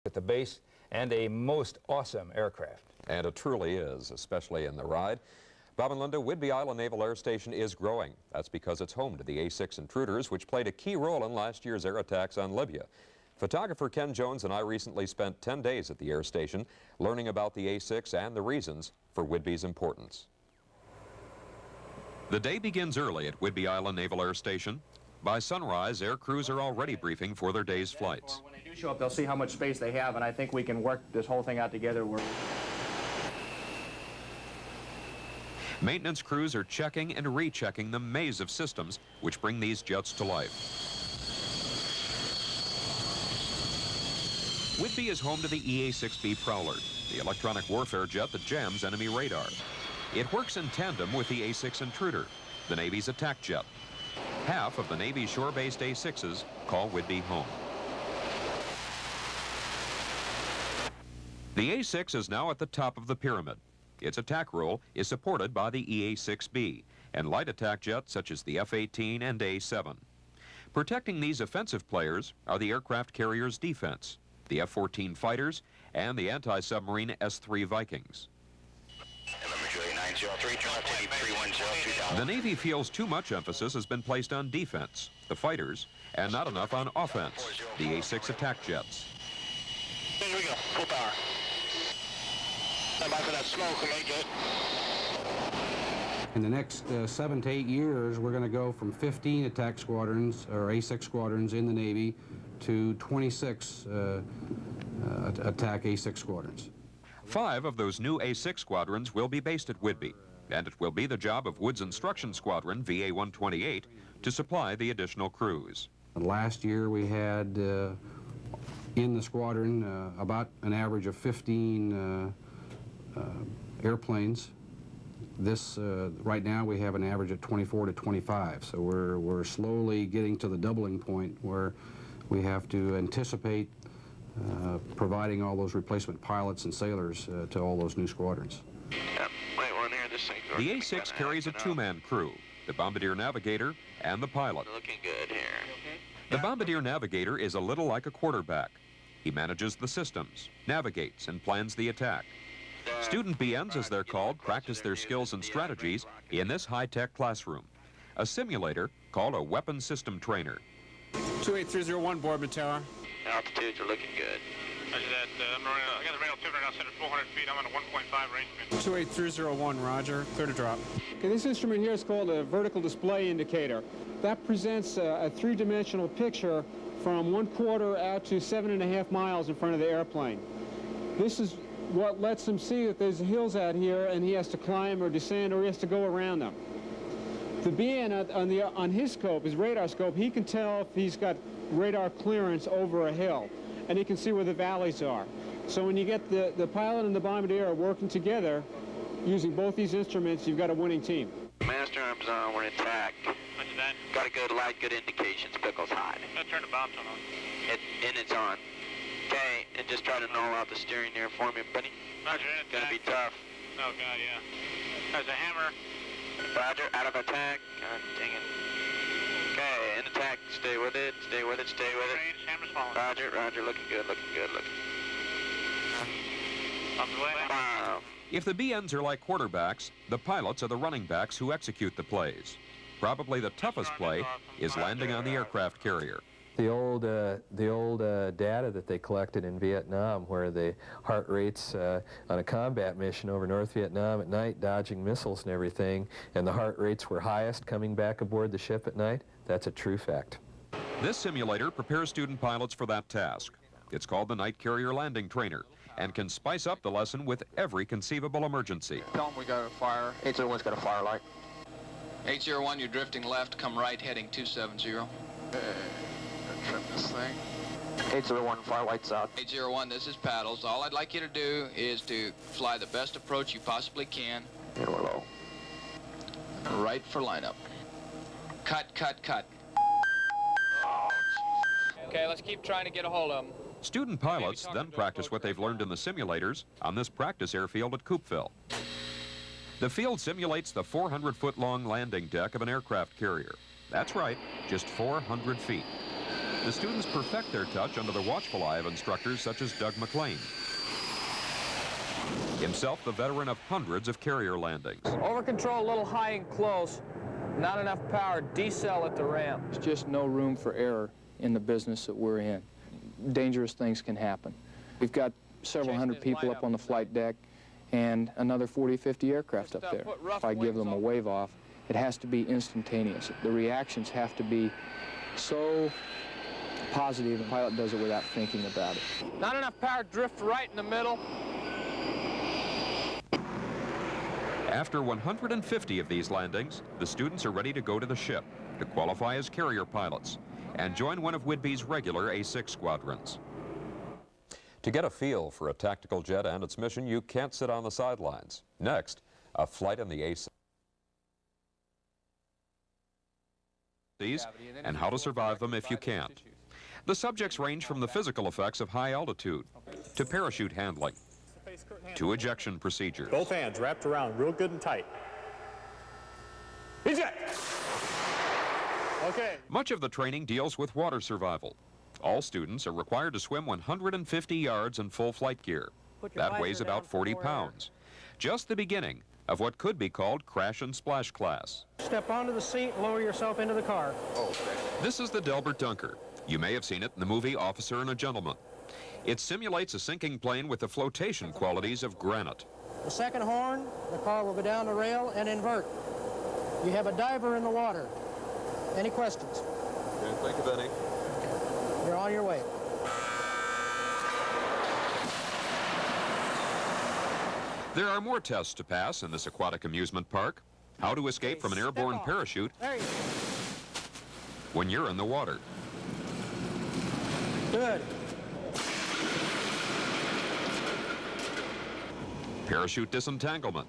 at the base, and a most awesome aircraft. And it truly is, especially in the ride. Bob and Linda, Whidbey Island Naval Air Station is growing. That's because it's home to the A-6 intruders, which played a key role in last year's air attacks on Libya. Photographer Ken Jones and I recently spent 10 days at the air station learning about the A-6 and the reasons for Whidbey's importance. The day begins early at Whidbey Island Naval Air Station. By sunrise, air crews are already briefing for their day's flights. When they do show up, they'll see how much space they have, and I think we can work this whole thing out together. Maintenance crews are checking and rechecking the maze of systems which bring these jets to life. Whidbey is home to the EA-6B Prowler, the electronic warfare jet that jams enemy radar. It works in tandem with the A-6 Intruder, the Navy's attack jet. Half of the Navy's shore-based A-6s call Whidbey home. The A-6 is now at the top of the pyramid. Its attack role is supported by the EA-6B and light attack jets such as the F-18 and A-7. Protecting these offensive players are the aircraft carrier's defense, the F-14 fighters, and the anti-submarine S-3 Vikings. The Navy feels too much emphasis has been placed on defense, the fighters, and not enough on offense, the A-6 attack jets. Here we go, full power. Stand by for that smoke, we may get. In the next 7 to 8 years, we're going to go from 15 attack squadrons, or A-6 squadrons in the Navy, to 26 attack A-6 squadrons. 5 of those new A-6 squadrons will be based at Whidbey, and it will be the job of Wood's Instruction Squadron, VA-128, to supply the additional crews. Last year we had in the squadron about an average of 15 airplanes. Right now we have an average of 24 to 25, so we're slowly getting to the doubling point where we have to anticipate providing all those replacement pilots and sailors to all those new squadrons. Yep, wait, one here, this thing. The A-6 carries a 2-man crew, the bombardier navigator and the pilot. Looking good here. The bombardier navigator is a little like a quarterback. He manages the systems, navigates, and plans the attack. Student BNs, as they're called, practice their skills and strategies in this high-tech classroom. A simulator called a weapon system trainer. 28301, Boardman Tower. Altitudes are looking good. Roger that. I got the radar altimeter now set at 400 feet. I'm on a 1.5 range. 28301, Roger. Clear to drop. Okay, this instrument here is called a vertical display indicator. That presents a three-dimensional picture from 1/4 out to 7.5 miles in front of the airplane. This is what lets him see that there's hills out here and he has to climb or descend or he has to go around them. The BN on his scope, his radar scope, he can tell if he's got radar clearance over a hill, and he can see where the valleys are. So when you get the pilot and the bombardier working together, using both these instruments, you've got a winning team. Master arms on, we're in attack. Roger that. Got a good light, good indications, Pickles high. Let's turn the bomb tone on. And it's on. Okay, and just try to null out the steering there for me, buddy. Roger, in Gonna be attack. tough. Oh, God, yeah. There's a hammer. Roger, out of attack. God dang it. Okay, in attack. Stay with it, stay with it, stay with it. Range, hammer's falling. Roger, Roger, looking good, looking good, looking. Bomb's away. Bomb. If the BNs are like quarterbacks, the pilots are the running backs who execute the plays. Probably the toughest play is landing on the aircraft carrier. The old data that they collected in Vietnam, where the heart rates on a combat mission over North Vietnam at night, dodging missiles and everything, and the heart rates were highest coming back aboard the ship at night, that's a true fact. This simulator prepares student pilots for that task. It's called the Night Carrier Landing Trainer and can spice up the lesson with every conceivable emergency. Tell them we got a fire. 801's got a fire light. 801, you're drifting left, come right, heading 270. Trim this thing. 801, fire lights out. 801, this is Paddles. All I'd like you to do is to fly the best approach you possibly can. And we're low. Right for lineup. Cut, cut, cut. Okay, let's keep trying to get a hold of them. Student pilots then practice what they've learned in the simulators on this practice airfield at Coopville. The field simulates the 400-foot-long landing deck of an aircraft carrier. That's right, just 400 feet. The students perfect their touch under the watchful eye of instructors such as Doug McLean, himself the veteran of hundreds of carrier landings. Over control, a little high and close. Not enough power, decel at the ramp. There's just no room for error in the business that we're in. Dangerous things can happen. We've got several hundred people up on the flight deck and another 40, 50 aircraft up there. If I give them a wave off, it has to be instantaneous. The reactions have to be so positive, the pilot does it without thinking about it. Not enough power, drift right in the middle. After 150 of these landings, the students are ready to go to the ship to qualify as carrier pilots and join one of Whidbey's regular A6 squadrons. To get a feel for a tactical jet and its mission, you can't sit on the sidelines. Next, a flight in the A6 and how to survive them if you can't. The subjects range from the physical effects of high altitude to parachute handling to ejection procedures. Both hands wrapped around real good and tight. Eject! Okay. Much of the training deals with water survival. All students are required to swim 150 yards in full flight gear. That weighs about 40 pounds. Just the beginning of what could be called crash and splash class. Step onto the seat, lower yourself into the car. This is the Delbert Dunker. You may have seen it in the movie Officer and a Gentleman. It simulates a sinking plane with the flotation qualities of granite. The second horn, the car will go down the rail and invert. You have a diver in the water. Any questions? Can't think of any. You're on your way. There are more tests to pass in this aquatic amusement park. How to escape from an airborne parachute when you're in the water. Good. Parachute disentanglement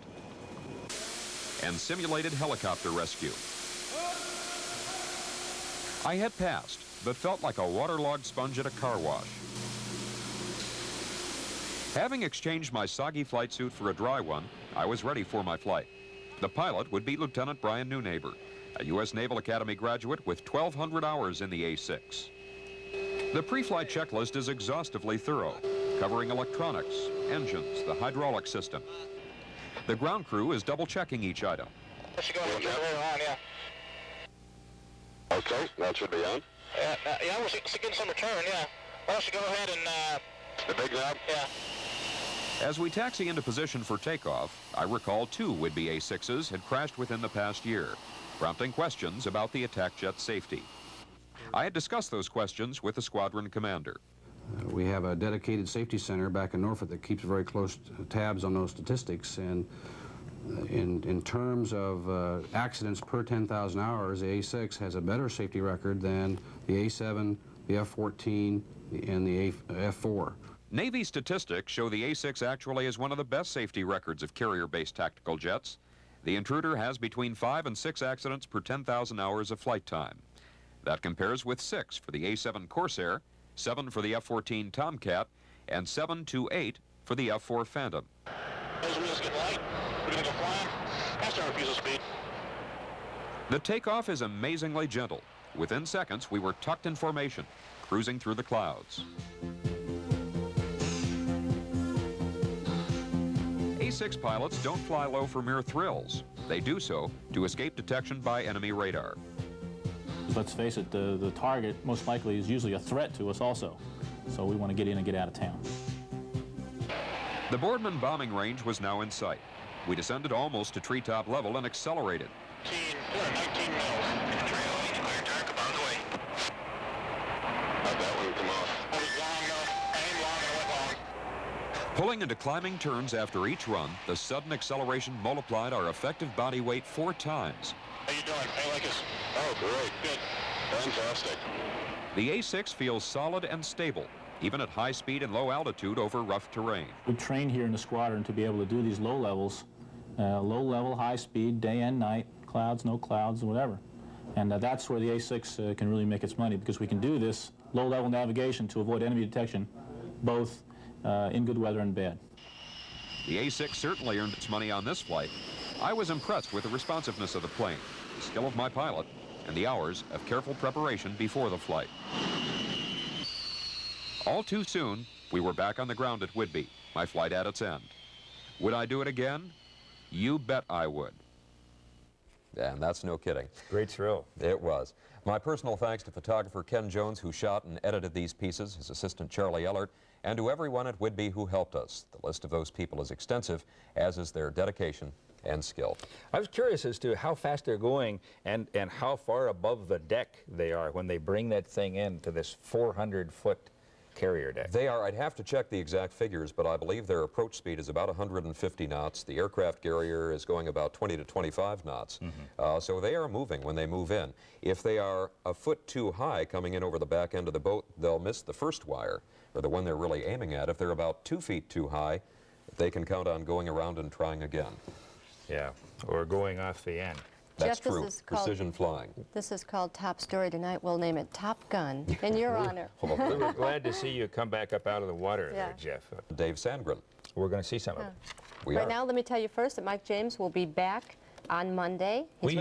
and simulated helicopter rescue. I had passed, but felt like a waterlogged sponge at a car wash. Having exchanged my soggy flight suit for a dry one, I was ready for my flight. The pilot would be Lieutenant Brian Newneighbor, a U.S. Naval Academy graduate with 1,200 hours in the A6. The pre-flight checklist is exhaustively thorough, covering electronics, engines, the hydraulic system. The ground crew is double-checking each item. Okay, that should be on. Yeah, we're getting some return, yeah. Why don't you go ahead and... The big knob? Yeah. As we taxi into position for takeoff, I recall 2 Whidbey A6s had crashed within the past year, prompting questions about the attack jet's safety. I had discussed those questions with the squadron commander. We have a dedicated safety center back in Norfolk that keeps very close tabs on those statistics, and in terms of accidents per 10,000 hours, the A6 has a better safety record than the A7, the F-14, and the F-4. Navy statistics show the A6 actually has one of the best safety records of carrier-based tactical jets. The Intruder has between 5 and 6 accidents per 10,000 hours of flight time. That compares with 6 for the A7 Corsair, 7 for the F-14 Tomcat, and 7 to 8 for the F-4 Phantom. Those wheels get light. We're going to go flying. Pass our refusal speed. The takeoff is amazingly gentle. Within seconds, we were tucked in formation, cruising through the clouds. A6 pilots don't fly low for mere thrills. They do so to escape detection by enemy radar. Let's face it, the target most likely is usually a threat to us also. So we want to get in and get out of town. The Boardman bombing range was now in sight. We descended almost to treetop level and accelerated. 19 mils. Iron dark, about the way. How'd that one come off? That was long enough. Aimed long and went long. Pulling into climbing turns after each run, the sudden acceleration multiplied our effective body weight 4 times. How you doing? How you like us? Oh, great. Good. Fantastic. The A6 feels solid and stable, even at high speed and low altitude over rough terrain. We train here in the squadron to be able to do these low levels, low level, high speed, day and night, clouds, no clouds, whatever. And that's where the A6 can really make its money, because we can do this low level navigation to avoid enemy detection, both in good weather and bad. The A6 certainly earned its money on this flight. I was impressed with the responsiveness of the plane, the skill of my pilot, and the hours of careful preparation before the flight. All too soon, we were back on the ground at Whidbey, my flight at its end. Would I do it again? You bet I would. And that's no kidding. Great thrill. It was. My personal thanks to photographer Ken Jones, who shot and edited these pieces, his assistant Charlie Ellert, and to everyone at Whidbey who helped us. The list of those people is extensive, as is their dedication and skill. I was curious as to how fast they're going and how far above the deck they are when they bring that thing in to this 400-foot carrier deck. They are, I'd have to check the exact figures, but I believe their approach speed is about 150 knots. The aircraft carrier is going about 20 to 25 knots. So they are moving when they move in. If they are a foot too high coming in over the back end of the boat, they'll miss the first wire, or the one they're really aiming at. If they're about 2 feet too high, they can count on going around and trying again. Yeah, or going off the end. That's Jeff, true. Precision flying. This is called Top Story tonight. We'll name it Top Gun in your honor. We were glad to see you come back up out of the water there, Jeff. Dave Sandgren. We're going to see some of it. We Right are. now, let me tell you first that Mike James will be back on Monday. He's